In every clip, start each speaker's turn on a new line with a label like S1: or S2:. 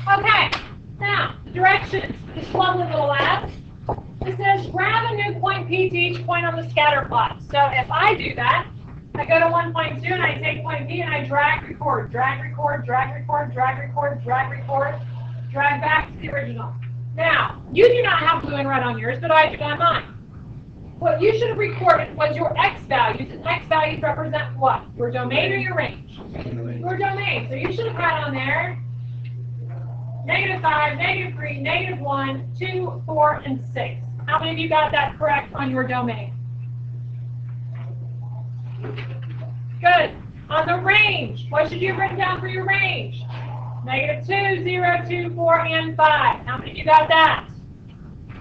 S1: Okay, now, the directions. This lovely little lab. It says grab a new point P to each point on the scatter plot. So if I do that, I go to 1.2 and I take point P and I drag, record, drag, record, drag, record, drag, record, drag, record, drag back to the original. Now, you do not have blue and red on yours, but I do on mine. What you should have recorded was your X values, and X values represent what? Your domain or your range? Your domain. So you should have had on there -5, -3, -1, 2, 4, and 6. How many of you got that correct on your domain? Good. On the range, what should you have written down for your range? -2, 0, 2, 4, and 5. How many of you got that?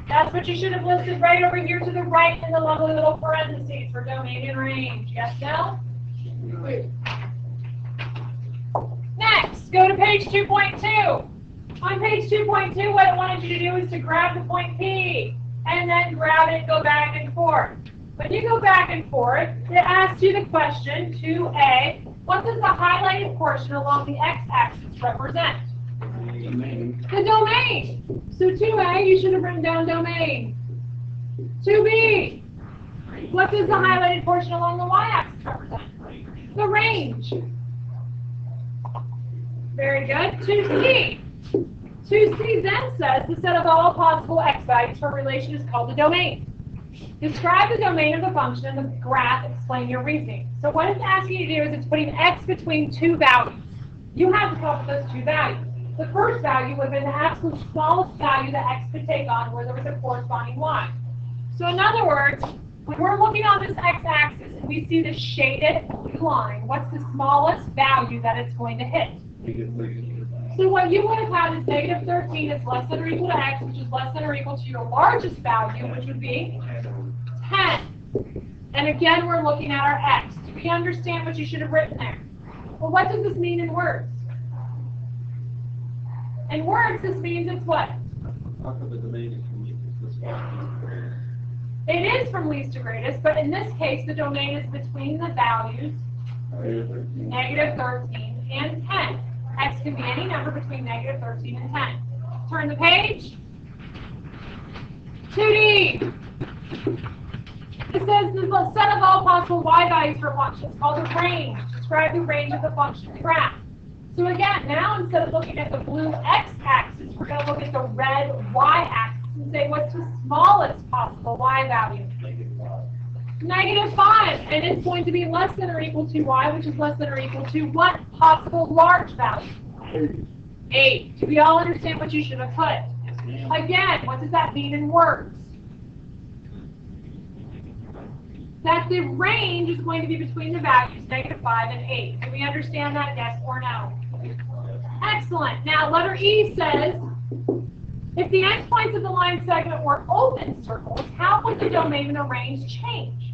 S1: That's what you should have listed right over here to the right in the lovely little parentheses for domain and range. Yes, no? Next, go to page 2.2. On page 2.2, what it wanted you to do is to grab the point P and then grab it and go back and forth. When you go back and forth, it asks you the question, 2A, what does the highlighted portion along the x-axis represent? The domain. So 2A, you should have written down domain. 2B, what does the highlighted portion along the y-axis represent? The range. Very good. 2C. 2C then says the set of all possible x values for a relation is called the domain. Describe the domain of the function in the graph, explain your reasoning. So what it's asking you to do is it's putting x between two values. You have to come up with those two values. The first value would have been the absolute smallest value that x could take on where there was a corresponding y. So in other words, when we're looking on this x-axis and we see the shaded blue line, what's the smallest value that it's going to hit? So what you would have had is -13 is less than or equal to x, which is less than or equal to your largest value, which would be 10. And again, we're looking at our x. Do we understand what you should have written there? Well, what does this mean in words? In words, this means it's what? It is from least to greatest, but in this case, the domain is between the values -13 and 10. X can be any number between -13 and 10. Turn the page. 2D. It says the set of all possible y values for a function is called the range. Describe the range of the function graph. So again, now instead of looking at the blue x-axis, we're going to look at the red y-axis and say what's the smallest possible y value? -5, and it's going to be less than or equal to y, which is less than or equal to what possible large value? 8. Do we all understand what you should have put? Again, what does that mean in words? That the range is going to be between the values -5 and 8. Do we understand that, yes or no? Excellent. Now, letter E says, if the endpoints of the line segment were open circles, how would the domain and the range change?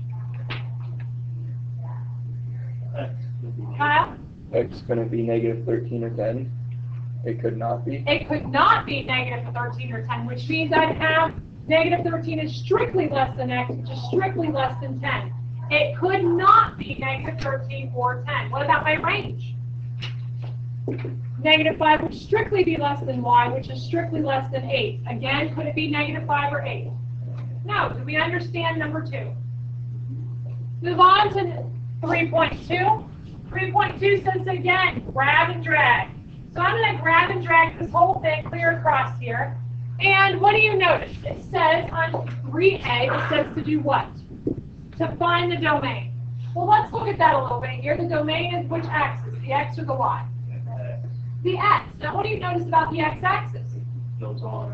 S1: Kyle?
S2: X going to be -13 or 10. It could not be.
S1: It could not be -13 or 10, which means I'd have -13 is strictly less than x, which is strictly less than 10. It could not be -13 or 10. What about my range? -5 would strictly be less than y, which is strictly less than 8. Again, could it be -5 or 8? No. Do we understand number 2? Move on to 3.2. 3.2 says again, grab and drag. So I'm going to grab and drag this whole thing clear across here. And what do you notice? It says on 3A, it says to do what? To find the domain. Well, let's look at that a little bit here. The domain is which axis, the x or the y? The x. Now, what do you notice about the x-axis? It goes on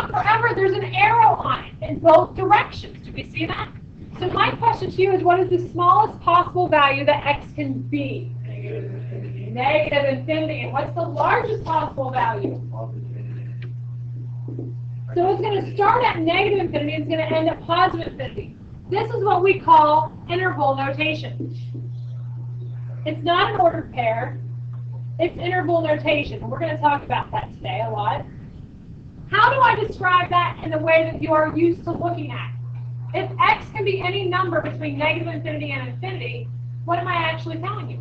S1: forever. There's an arrow on it in both directions. Do we see that? So my question to you is, what is the smallest possible value that x can be? Negative infinity. And what's the largest possible value? So it's going to start at negative infinity. It's going to end at positive infinity. This is what we call interval notation. It's not an ordered pair. It's interval notation. We're going to talk about that today a lot. How do I describe that in the way that you are used to looking at? If x can be any number between negative infinity and infinity, what am I actually telling you?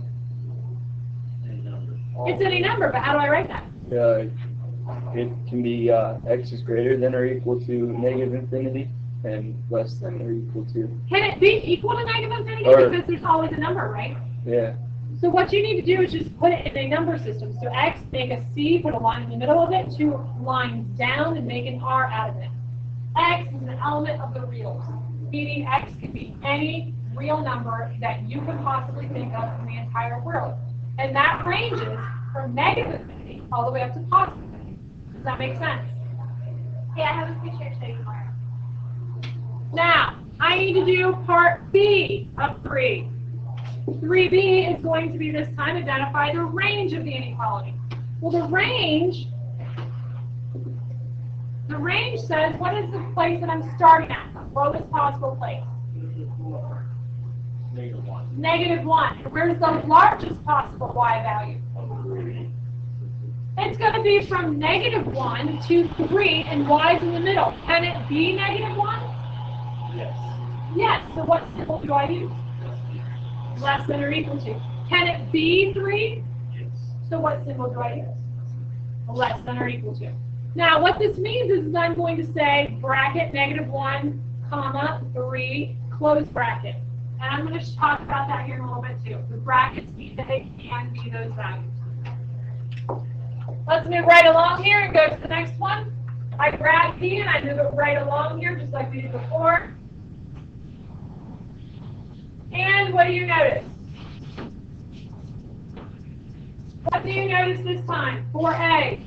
S1: It's any number, but how do I write that?
S2: It can be x is greater than or equal to negative infinity and less than or equal to.
S1: Can it be equal to negative infinity?
S2: Or-
S1: Because there's always a number, right?
S2: Yeah.
S1: So what you need to do is just put it in a number system. So x, make a C, put a line in the middle of it, 2 lines down, and make an R out of it. X is an element of the reals, meaning x could be any real number that you could possibly think of in the entire world. And that ranges from negative infinity all the way up to positive infinity. Does that make sense?
S3: Yeah, I have a picture to show you tomorrow.
S1: Now, I need to do part B of 3. 3B is going to be this time identify the range of the inequality. Well, the range says what is the place that I'm starting at, the lowest possible place. Negative 1. Where's the largest possible y value? It's going to be from negative 1 to 3, and y is in the middle. Can it be negative 1?
S4: Yes.
S1: Yes. So what symbol do I use? Less than or equal to. Can it be 3?
S4: Yes.
S1: So what symbol do I use? Less than or equal to. Now, what this means is I'm going to say bracket negative 1, comma, 3, close bracket. And I'm going to talk about that here in a little bit too. The brackets mean that they can be those values. Let's move right along here and go to the next one. I grab P and I move it right along here just like we did before. And what do you notice? What do you notice this time? 4A.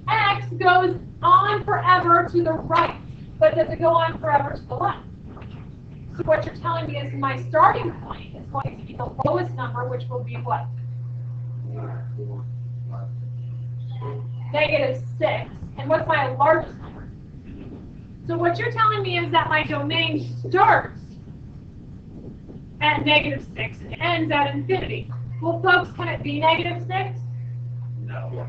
S1: X goes on forever to the right, but does it go on forever to the left? So what you're telling me is my starting point is going to be the lowest number, which will be what? Negative 6. And what's my largest number? So what you're telling me is that my domain starts at negative 6 and ends at infinity. Well, folks, can it be negative 6?
S4: No.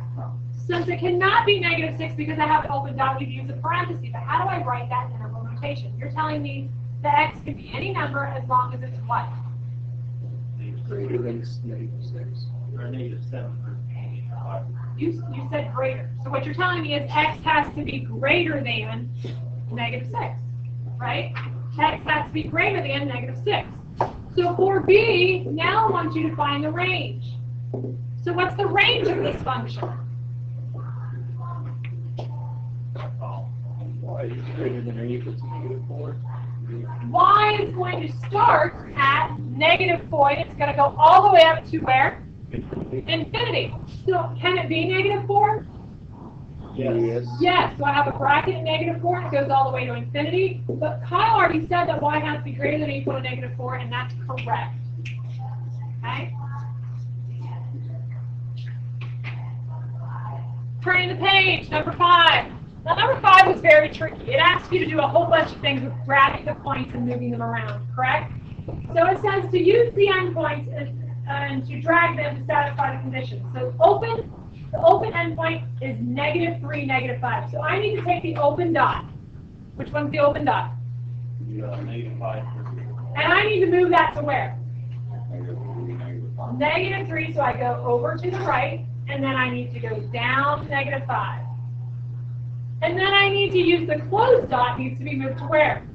S1: Since it cannot be negative 6 because I have an open dot, we've used a parenthesis. But how do I write that in interval notation? You're telling me that x can be any number as long as it's what?
S2: Greater than negative 6.
S4: Or negative 7.
S1: You said greater. So what you're telling me is x has to be greater than negative 6, right? X has to be greater than negative 6. So for B, now I want you to find the range. So what's the range of this function?
S2: Y is greater than or equal to negative 4.
S1: Y is going to start at negative 4, and it's going to go all the way up to where? Infinity. So can it be negative 4?
S2: Yes.
S1: Yes. So I have a bracket at negative 4, and it goes all the way to infinity. But Kyle already said that y has to be greater than or equal to negative 4, and that's correct. Okay? Turning the page, number 5. Now, number 5 was very tricky. It asks you to do a whole bunch of things with grabbing the points and moving them around, correct? So it says to use the endpoints and to drag them to satisfy the conditions. So the open endpoint is negative 3, negative 5. So I need to take the open dot. Which one's the open dot?
S4: Negative 5.
S1: And I need to move that to where? Negative 3, so I go over to the right, and then I need to go down to negative 5. And then I need to use the closed dot, needs to be moved to where?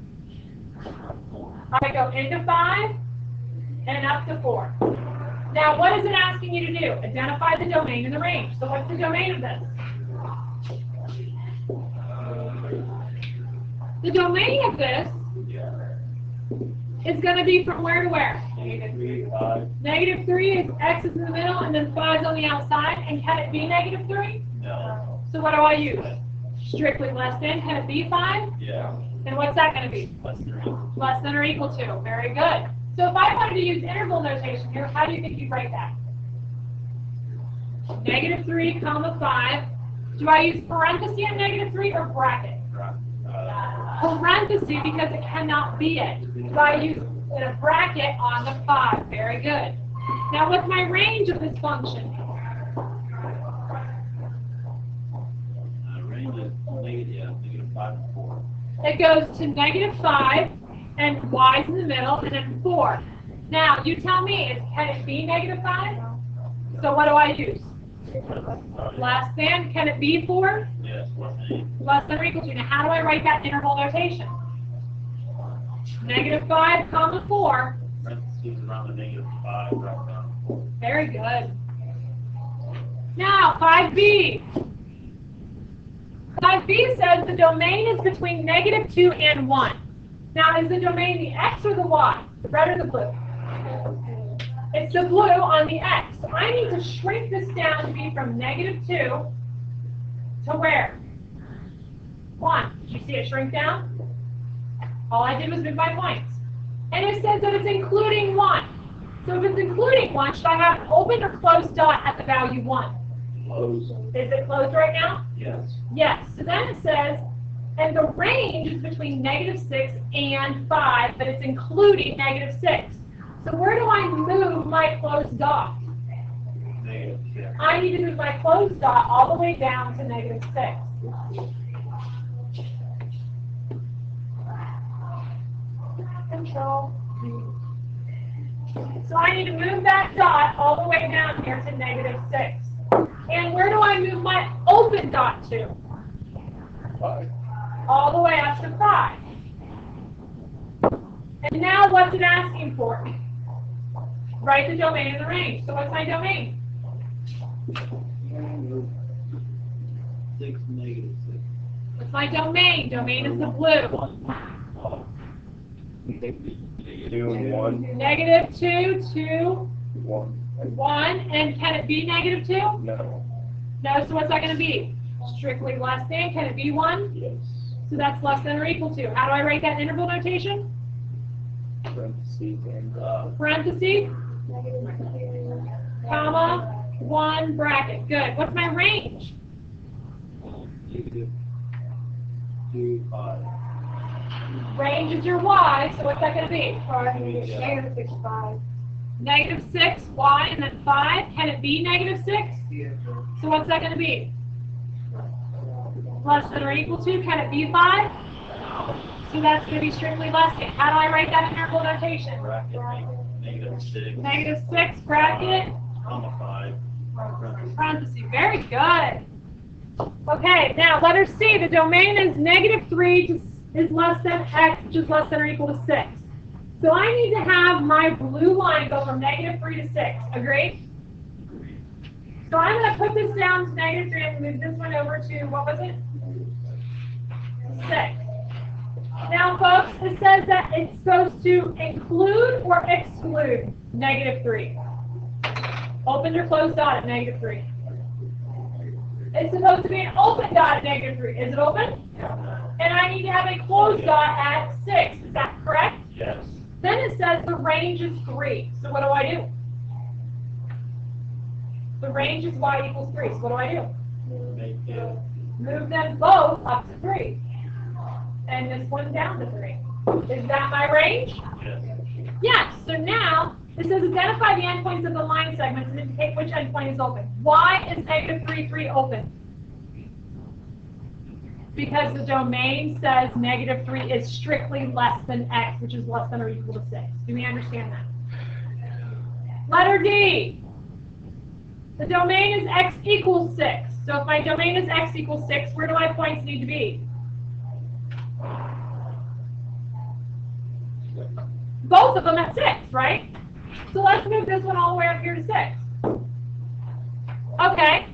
S1: I go into 5 and up to 4. Now, what is it asking you to do? Identify the domain and the range. So what's the domain of this? The domain of this is going to be from where to where?
S4: Negative 3, 5.
S1: Negative 3 is x is in the middle, and then 5 is on the outside. And can it be negative 3?
S4: No.
S1: So what do I use? Strictly less than. Can it be 5?
S4: Yeah.
S1: And what's that going to be?
S4: Less than or equal.
S1: Less than or equal to. Very good. So if I wanted to use interval notation here, how do you think you'd write that? Negative 3, comma 5. Do I use parenthesis in negative 3 or bracket? Parenthesis because it cannot be it. So I use a bracket on the 5. Very good. Now what's my range of this function?
S4: Range is negative 5 and 4.
S1: It goes to negative 5, and y is in the middle, and then 4. Now, you tell me, can it be -5? So what do I use? Less than, can it be 4?
S4: Yes, less than 8.
S1: Less than or equal to. Now, how do I write that interval notation? -5, comma 4.
S4: Parentheses around the -5, right down.
S1: Very good. Now, 5b. 5b says the domain is between -2 and 1. Now, is the domain the x or the y? The red or the blue? It's the blue on the x. So I need to shrink this down to be from -2 to where? 1. Did you see it shrink down? All I did was move my points. And it says that it's including 1. So if it's including 1, should I have an open or closed dot at the value 1?
S2: Close.
S1: Is it closed right now?
S4: Yes.
S1: Yes. So then it says, and the range is between -6 and 5, but it's including -6. So where do I move my closed dot?
S4: -6.
S1: I need to move my closed dot all the way down to -6. Control. So I need to move that dot all the way down here to -6. And where do I move my open dot to?
S2: 5.
S1: All the way up to 5. And now what's it asking for? Write the domain and the range. So what's my domain?
S4: 6, -6.
S1: What's my domain? Domain is the blue.
S2: 2 and 1.
S1: -2 to
S2: 1.
S1: 1. And can it be -2?
S2: No.
S1: No, so what's that going to be? Strictly less than. Can it be 1?
S2: Yes.
S1: So that's less than or equal to. How do I write that interval notation?
S2: Parentheses and
S1: Parentheses, comma, 1 bracket. Good. What's my range?
S4: -2, 5.
S1: Range is your y, so what's that going to be?
S3: -6, 5.
S1: -6, y, and then 5. Can it be -6? So what's that going to be? Less than or equal to? Can it be 5? So that's going to be strictly less than. How do I write that interval notation?
S4: Bracket, -6,
S1: -6, bracket,
S4: comma 5.
S1: parentheses. Very good. Okay, now letter C. The domain is -3 is less than x, which is less than or equal to 6. So I need to have my blue line go from -3 to 6. Agreed? So I'm going to put this down to -3 and move this one over to, what was it? 6. Now, folks, it says that it's supposed to include or exclude -3. Open or closed dot at -3. It's supposed to be an open dot at -3. Is it open? And I need to have a closed dot at 6. Is that correct?
S4: Yes.
S1: Then it says the range is 3. So what do I do? The range is y equals 3. So what do I do?
S4: Make it
S1: Move them both up to 3. And this one down to 3. Is that my range?
S4: yes.
S1: Yes. So now it says identify the endpoints of the line segments and indicate which endpoint is open. Why is -3, 3 open? Because the domain says -3 is strictly less than x, which is less than or equal to 6. Do we understand that? Letter D. The domain is x equals 6. So if my domain is x equals 6, where do my points need to be? Both of them at 6, right? So let's move this one all the way up here to 6. Okay.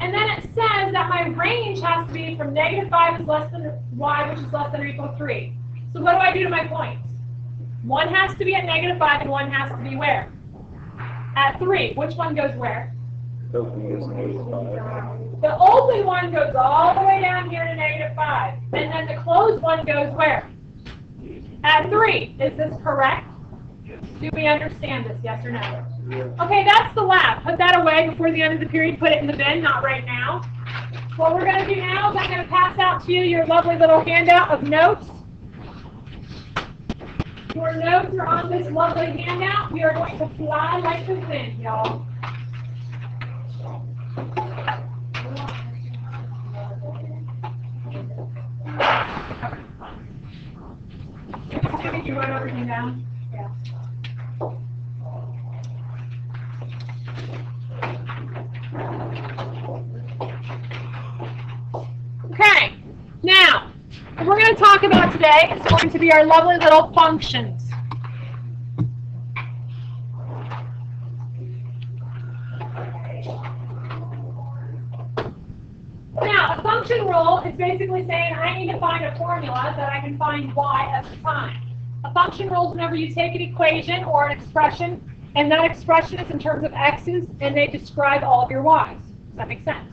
S1: And then it says that my range has to be from -5 is less than y, which is less than or equal to 3. So what do I do to my points? One has to be at -5 and one has to be where? At 3. Which one goes where?
S2: open is -5.
S1: The open one goes all the way down here to -5. And then the closed one goes where? At 3. Is this correct? Do we understand this, yes or no? Okay, that's the lab. Put that away before the end of the period. Put it in the bin, not right now. What we're going to do now is I'm going to pass out to you your lovely little handout of notes. Your notes are on this lovely handout. We are going to fly like the wind, y'all. Did you write everything down? Yeah. we're going to talk about today is going to be our lovely little functions. Now, a function rule is basically saying I need to find a formula that I can find y at the time. A function rule is whenever you take an equation or an expression, and that expression is in terms of x's, and they describe all of your y's. Does that make sense?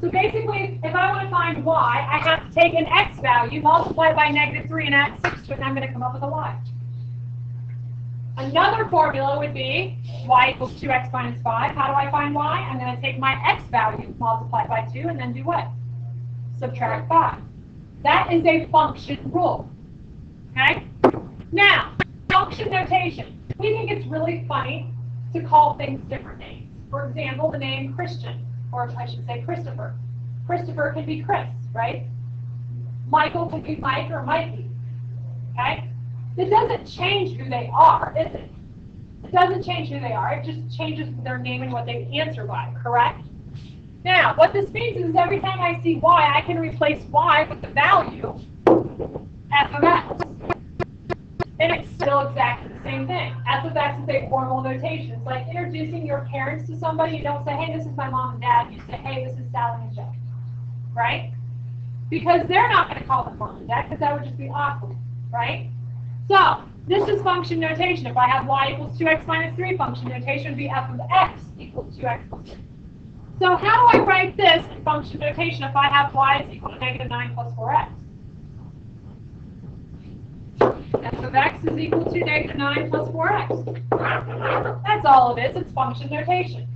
S1: So basically, if I want to find y, I have to take an x value, multiply it by -3, and add 6 to it, and I'm going to come up with a y. Another formula would be y equals 2x minus 5. How do I find y? I'm going to take my x value, multiply it by 2, and then do what? Subtract 5. That is a function rule. Okay? Now, function notation. We think it's really funny to call things different names. For example, the name Christian, or I should say Christopher. Christopher can be Chris, right? Michael could be Mike or Mikey. Okay? It doesn't change who they are, is it? It doesn't change who they are. It just changes their name and what they answer by, correct? Now, what this means is every time I see y, I can replace y with the value f of x. And it's still exactly the same thing. F of x is a formal notation. It's like introducing your parents to somebody. You don't say, hey, this is my mom and dad. You say, hey, this is Sally and Joe. Right? Because they're not going to call them mom and dad, because that would just be awkward. Right? So, this is function notation. If I have y equals 2x minus 3, function notation would be f of x equals 2x plus 3. So how do I write this in function notation if I have y is equal to -9 plus 4x? F of x is equal to -9 plus 4x. That's all it is. It's function notation.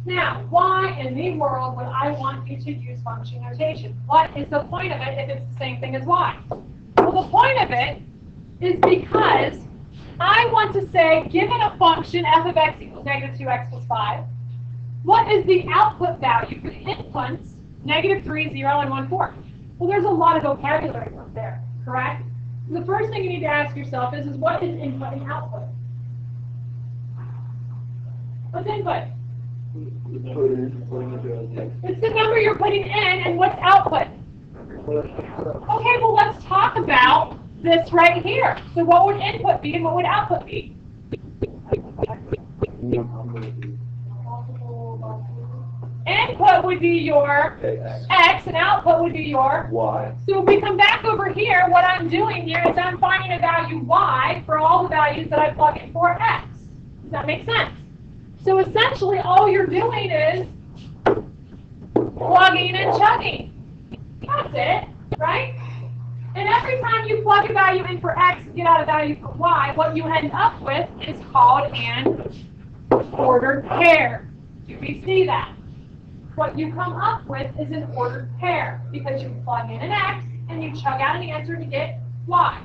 S1: Now, why in the world would I want you to use function notation? What is the point of it if it's the same thing as y? Well, the point of it is because I want to say, given a function f of x equals -2x plus 5, what is the output value for the inputs, -3, 0, and 1/4? Well, there's a lot of vocabulary up there, correct? The first thing you need to ask yourself is what is input and output? What's input? It's the number you're putting in, and what's output? Okay, well, let's talk about this right here. So what would input be and what would output be? Input would be your x, and output would be your
S2: Y.
S1: So if we come back over here, what I'm doing here is I'm finding a value y for all the values that I plug in for x. Does that make sense? So essentially, all you're doing is plugging and chugging. That's it, right? And every time you plug a value in for x and get out a value for y, what you end up with is called an ordered pair. Do we see that? What you come up with is an ordered pair because you plug in an x and you chug out an answer to get y.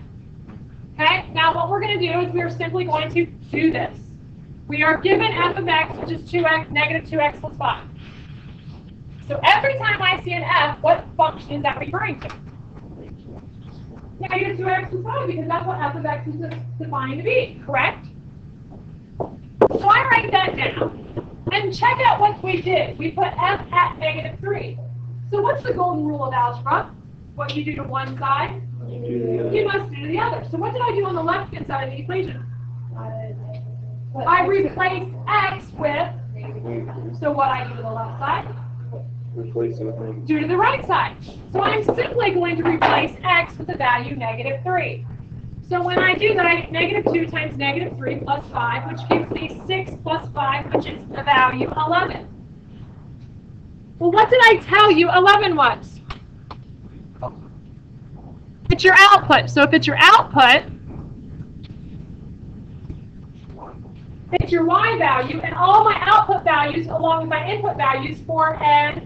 S1: Okay? Now what we're going to do is we are simply going to do this. We are given f of x, which is 2x, -2x plus 5. So every time I see an f, what function is that referring to? -2x plus 5, because that's what f of x is defined to be, correct? So I write that down. And check out what we did. We put f at -3. So what's the golden rule of algebra? What you do to one side, you must do to the other. So what did I do on the left-hand side of the equation? I replaced x with, so what I do to the left side?
S2: Replace it with negative.
S1: Do to the right side. So I'm simply going to replace x with the value -3. So when I do that, I get -2 times -3 plus 5, which gives me 6 plus 5, which is the value 11. Well, what did I tell you 11 was? It's your output. So if it's your output, it's your y value, and all my output values along with my input values form an.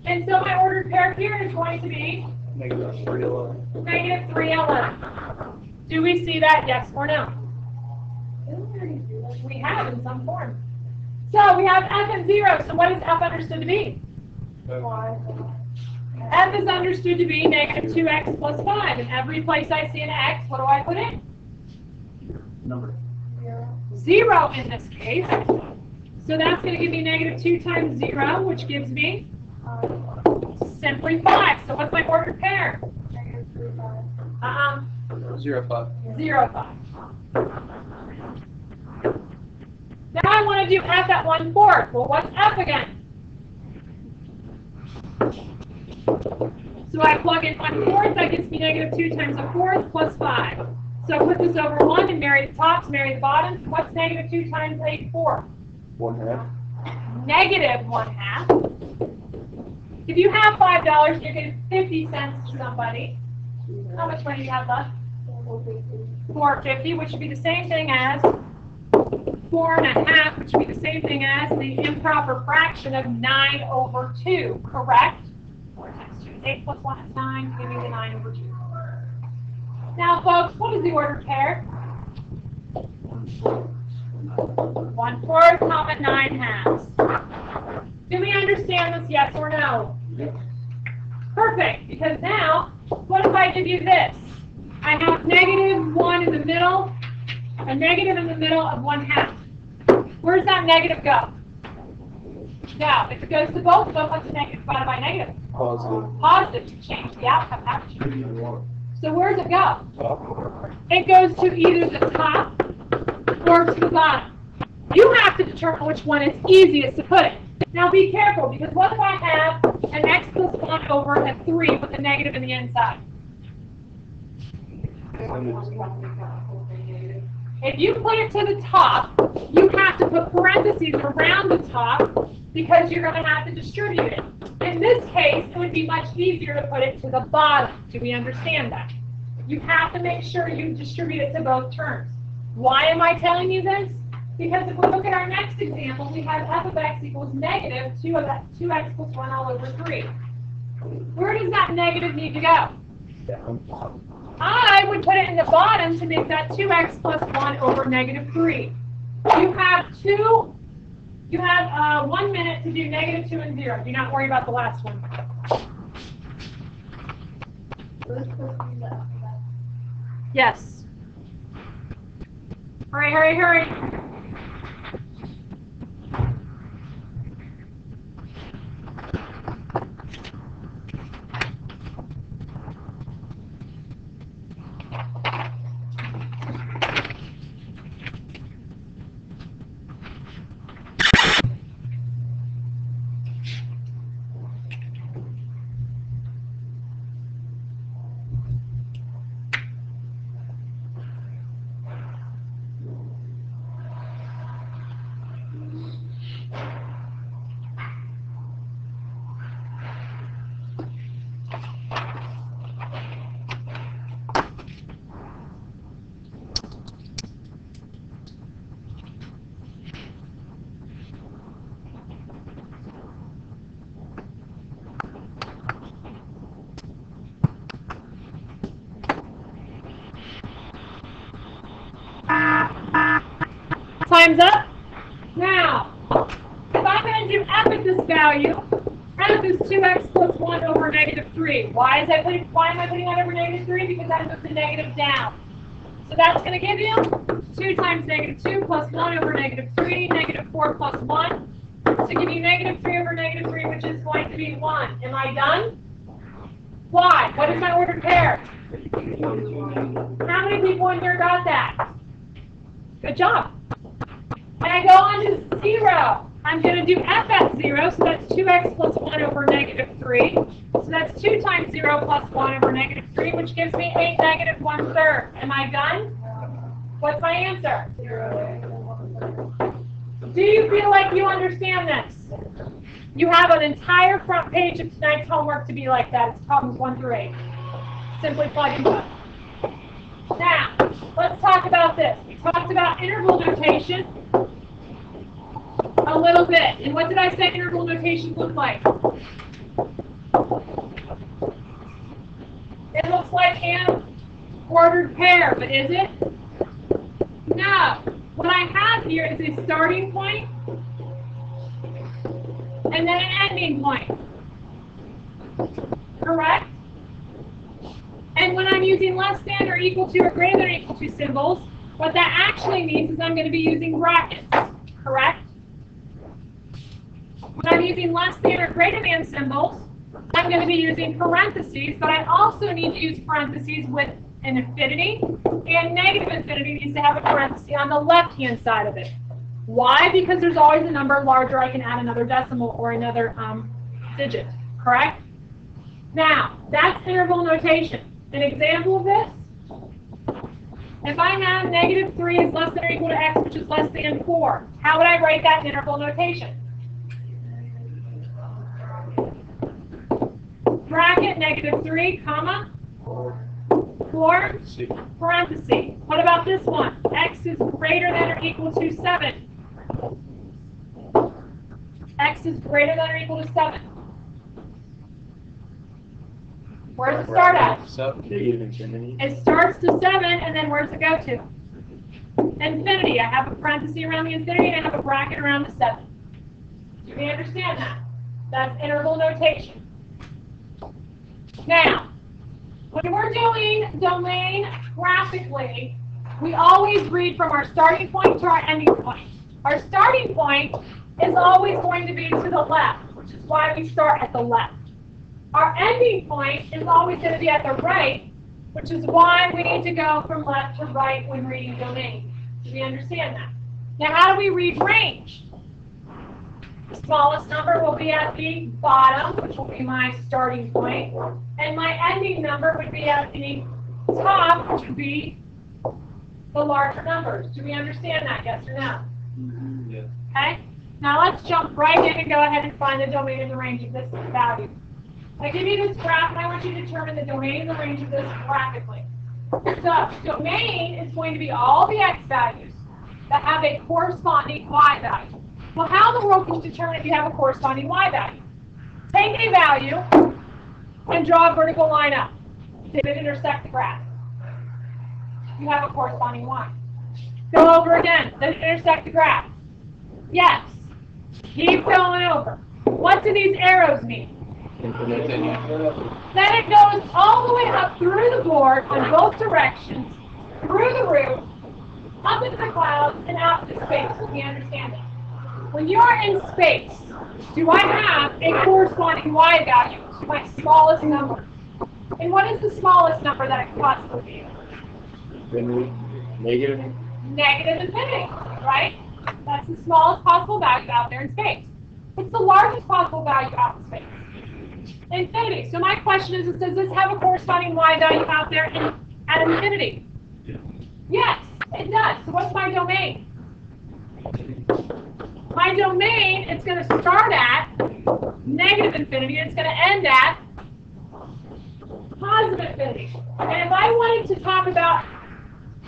S1: And so my ordered pair here is going to be -311. Do we see that? Yes or no? We have in some form. So we have f at 0. So what is f understood to be? F is understood to be -2x plus 5. And every place I see an x, what do I put in?
S4: Number.
S1: 0 in this case. So that's going to give me -2 times 0, which gives me simply 5. So what's my ordered pair?
S2: 0.5.
S1: 0.5. Now I want to do f at 1/4. Well, what's f again? So I plug in 1/4, that gives me -2 times 1/4 plus 5. So put this over 1 and marry the tops, marry the bottoms. What's -2 times 8/4?
S2: 1/2.
S1: -1/2. If you have $5, you're getting 50 cents to somebody. How much money do you have left? $4.50, which would be the same thing as 4.5, which would be the same thing as the improper fraction of 9/2, correct? 4 times 2 is 8 plus 1 is 9, give me the 9/2. Now, folks, what is the ordered pair? 1/4, 9/2. Do we understand this, yes or no? Perfect, because now, what if I give you this? I have -1 in the middle, a negative in the middle of 1/2. Where does that negative go? Now, if it goes to both of them, what's the negative divided by negative?
S2: Positive.
S1: Positive to change the outcome, haven't you? So where does it go?
S2: Top.
S1: It goes to either the top or to the bottom. You have to determine which one is easiest to put it. Now be careful, because what if I have an x plus 1 over a 3 with a negative in the inside? If you put it to the top, you have to put parentheses around the top because you're going to have to distribute it. In this case, it would be much easier to put it to the bottom. Do we understand that? You have to make sure you distribute it to both terms. Why am I telling you this? Because if we look at our next example, we have f of x equals negative 2x plus 1 all over 3. Where does that negative need to go?
S2: Down.
S1: I would put it in the bottom to make that 2x plus 1 over -3. You have 1 minute to do -2 and 0. Do not worry about the last one. Yes. Hurry, hurry, hurry. Time's up. Now, if I'm going to do f at this value, f is 2x plus 1 over -3. Why am I putting that over -3? Because I moved the negative down. So that's going to give you 2 times -2 plus 1 over -3, -4 plus 1. To give you -3 over -3, which is going to be 1. Am I done? Why? What is my ordered pair? How many people in here got that? Good job. And I go on to 0. I'm going to do f at 0, so that's 2x plus 1 over -3. So that's 2 times 0 plus 1 over -3, which gives me 8 -1/3. Am I done? What's my answer? Do you feel like you understand this? You have an entire front page of tonight's homework to be like that. It's problems 1 through 8. Simply plug and play. Now, let's talk about this. We talked about interval notation a little bit. And what did I say interval notation look like? It looks like an ordered pair, but is it? No. What I have here is a starting point and then an ending point. Correct? And when I'm using less than or equal to or greater than or equal to symbols, what that actually means is I'm going to be using brackets. Correct? When I'm using less than or greater than symbols, I'm going to be using parentheses, but I also need to use parentheses with and infinity, and negative infinity needs to have a parenthesis on the left-hand side of it. Why? Because there's always a number larger. I can add another decimal or another digit, correct? Now, that's interval notation. An example of this, if I have negative 3 is less than or equal to x, which is less than 4, how would I write that in interval notation? Bracket negative 3, comma, 4, parenthesis. What about this one? X is greater than or equal to 7. X is greater than or equal to 7. Where does it start at?
S2: Negative infinity.
S1: It starts to 7, and then where does it go to? Infinity. I have a parenthesis around the infinity, and I have a bracket around the 7. Do we understand that? That's interval notation. Now, when we're doing domain graphically, we always read from our starting point to our ending point. Our starting point is always going to be to the left, which is why we start at the left. Our ending point is always going to be at the right, which is why we need to go from left to right when reading domain. Do we understand that? Now, how do we read range? The smallest number will be at the bottom, which will be my starting point, and my ending number would be at the top, which would be the larger numbers. Do we understand that, yes or no?
S4: Yeah.
S1: Okay? Now let's jump right in and go ahead and find the domain and the range of this value. I give you this graph, and I want you to determine the domain and the range of this graphically. So, domain is going to be all the x values that have a corresponding y value. Well, how in the world can you determine if you have a corresponding y value? Take a value and draw a vertical line up. Did it intersect the graph? You have a corresponding y. Go over again. Does it intersect the graph? Yes. Keep going over. What do these arrows mean? Then it goes all the way up through the board on both directions, through the roof, up into the clouds, and out into space. Do you understand it? When you are in space, do I have a corresponding y value to my smallest number? And what is the smallest number that it could possibly be?
S2: Infinity. Negative.
S1: Negative infinity, right? That's the smallest possible value out there in space. What's the largest possible value out in space? Infinity. So my question is, does this have a corresponding y value out there at infinity?
S4: Yeah.
S1: Yes, it does. So what's my domain? My domain, it's going to start at negative infinity, and it's going to end at positive infinity. And if I wanted to talk about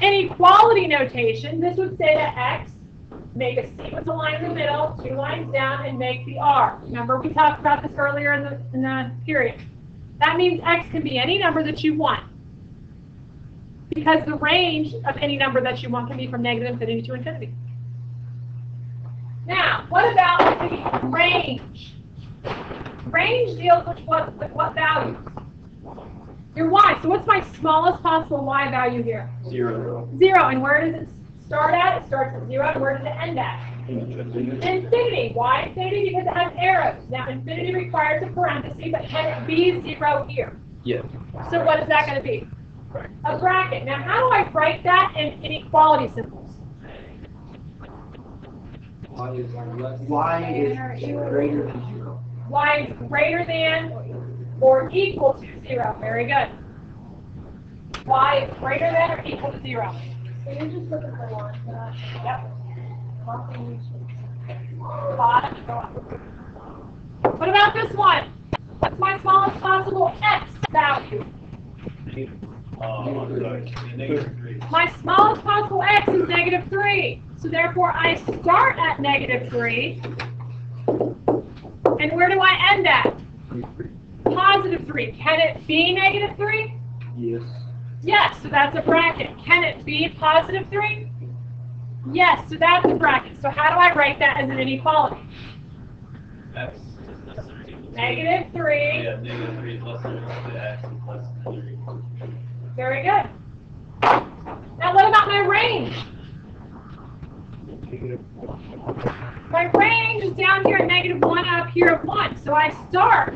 S1: inequality notation, this would say that x, make a C with a line in the middle, 2 lines down, and make the R. Remember, we talked about this earlier in the period. That means x can be any number that you want, because the range of any number that you want can be from negative infinity to infinity. Now, what about the range? Range deals with what values? Your y. So what's my smallest possible y value here?
S2: 0.
S1: 0. And where does it start at? It starts at 0. And where does it end at? Infinity. Why infinity? Because it has arrows. Now, infinity requires a parenthesis, but can it be 0 here?
S2: Yes.
S1: So what is that going to be? A bracket. Now, how do I write that in inequality symbols?
S4: Y is greater than 0.
S1: Y is greater than or equal to 0. Very good. Y is greater than or equal to 0. So you're just looking for one. Yep. Bottom, go up. What about this one? What's my smallest possible x value?
S4: -3.
S1: My smallest possible x is -3. So therefore, I start at -3. And where do I end at? +3. Can it be -3?
S2: Yes.
S1: Yes, so that's a bracket. Can it be +3? Yes, so that's a bracket. So how do I write that as an inequality?
S4: X is less than or equal to.
S1: -3.
S4: Yeah, -3 is less than or equal to x is less than or equal to.
S1: Very good. Now what about my range? My range is down here at -1, up here at 1. So I start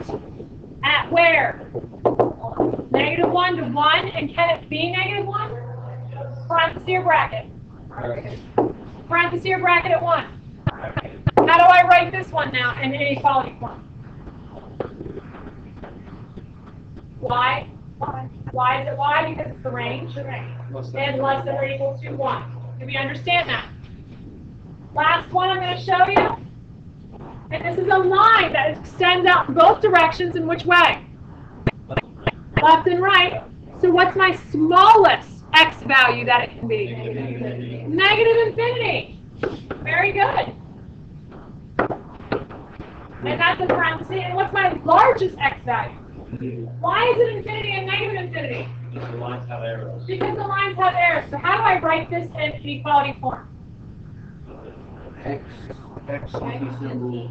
S1: at where? -1 1 to 1, and can it be -1? Parenthesis or bracket? Parenthesis or bracket at 1. How do I write this one now in inequality form? Why? Why is it y? Because it's the range. And less than or equal to 1. Do we understand that? Last one I'm going to show you. And this is a line that extends out in both directions. In which way? Left and right. So what's my smallest x value that it can be? Negative infinity. Very good. And that's a parenthesis. And what's my largest x value? Why is it infinity and negative infinity?
S4: Because the lines have arrows.
S1: Because the lines have errors. So how do I write this in inequality form?
S4: X is the symbol.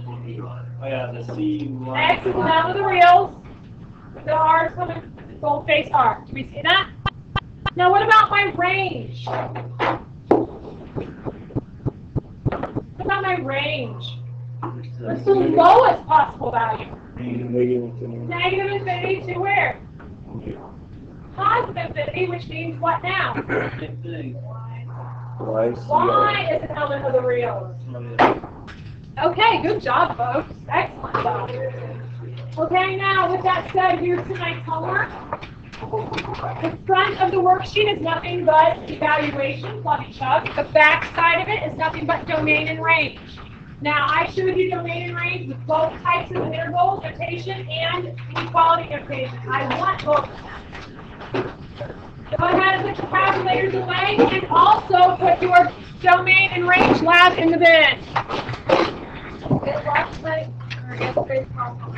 S4: Oh yeah, the C line.
S1: X is down with the reals. The R is coming bold face R. Do we see that? Now what about my range? What about my range? What's the lowest possible value?
S2: Negative infinity.
S1: Negative infinity to where? Positive infinity, which means what now?
S4: Same thing.
S2: Y, C,
S1: Y is an element of the reals. Okay, good job, folks. Excellent job. Okay, now with that said, here's tonight's homework. The front of the worksheet is nothing but evaluation, Fluffy Chug. The back side of it is nothing but domain and range. Now, I showed you domain and range with both types of interval notation and inequality notation. I want both of them. Go ahead and put your calculators away and also put your domain and range lab in the bin.
S3: Good luck, but, or yes, great problem.